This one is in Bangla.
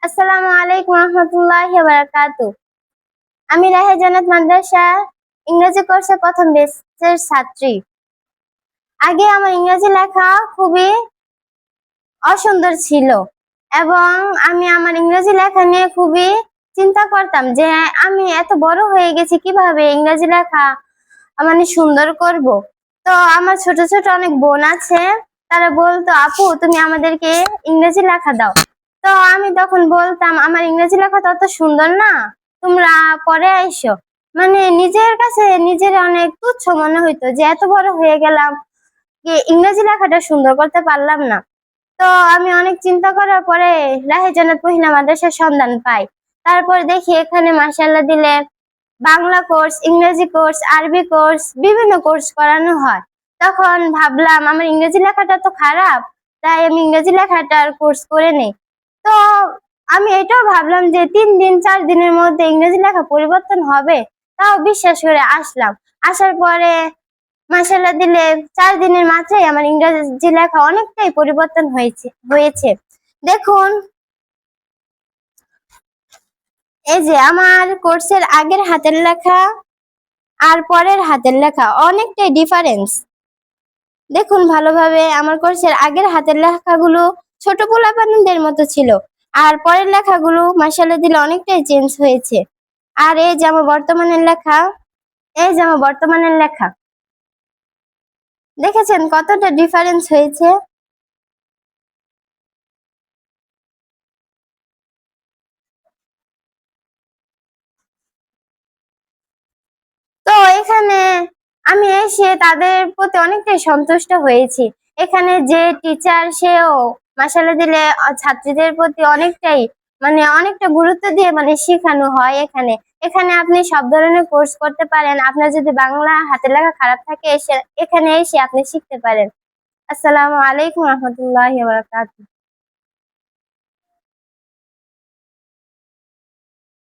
আসসালামু আলাইকুম রহমতুল্লাহি ওয়া বারাকাতুহু। আমি রাহে জান্নাত মাদ্রাসা ইংরেজি কোর্সে প্রথম ব্যাচের ছাত্রী। আগে আমার ইংরেজি লেখা খুবই অসুন্দর ছিল এবং আমি আমার ইংরেজি লেখা নিয়ে খুবই চিন্তা করতাম যে আমি এত বড় হয়ে গেছি, কিভাবে ইংরেজি লেখা মানে সুন্দর করব। তো আমার ছোট ছোট অনেক বোন আছে, তারা বলতো, আপু তুমি আমাদেরকে ইংরেজি লেখা দাও। তো আমি তখন বলতাম, আমার ইংরেজি লেখা তত সুন্দর না, তোমরা পরে আইসো। মানে নিজের কাছে নিজের অনেক তুচ্ছ মনে হইতো যে এত বড় হয়ে গেলাম, কি ইংরেজি লেখাটা সুন্দর করতে পারলাম না। তো আমি অনেক চিন্তা করার পরে রাহে জান্নাত মহিলা মাদ্রাসার সন্ধান পাই। তারপর দেখি এখানে মাশাআল্লাহ দিলে বাংলা কোর্স, ইংরেজি কোর্স, আরবি কোর্স, বিভিন্ন কোর্স করানো হয়। তখন ভাবলাম আমার ইংরেজি লেখাটা তো খারাপ, তাই আমি ইংরেজি লেখাটার কোর্স করে নেই। তো আমি এটাও ভাবলাম যে 3 দিন 4 দিনের মধ্যে ইংরেজি লেখা পরিবর্তন হবে, তাও বিশ্বাস করে আসলাম। আসার পরে মাশাআল্লাহ দিলে 4 দিনের মাত্রায় আমার ইংরেজি লেখা অনেকটাই পরিবর্তন হয়েছে। দেখুন, এই যে আমার কোর্সের আগের হাতের লেখা আর পরের হাতের লেখা অনেকটাই ডিফারেন্স। দেখুন ভালোভাবে, আমার কোর্সের আগের হাতের লেখাগুলো ছোট পোলাপানদের মতো ছিল, আর পরের লেখাগুলো মাশাআল্লাহ দিলে অনেকটাই চেঞ্জ হয়েছে। আর এই যে আমার বর্তমানের লেখা, এই যে আমার বর্তমানের লেখা, দেখেছেন কতটা ডিফারেন্স হয়েছে। তো এখানে আমি এসে তাদের প্রতি অনেকটাই সন্তুষ্ট হয়েছি। এখানে যে টিচার, সেও মাশাআল্লাহ দিলে ছাত্রীদের প্রতি অনেকটাই অনেকটা গুরুত্ব দিয়ে শেখানো হয়। এখানে এখানে আপনি সব ধরনের কোর্স করতে পারেন। আপনার যদি বাংলা হাতের লেখা খারাপ থাকে, এখানে এসে আপনি শিখতে পারেন। আসসালামু আলাইকুম রহমতুল্লাহি ওয়া বারাকাতুহু।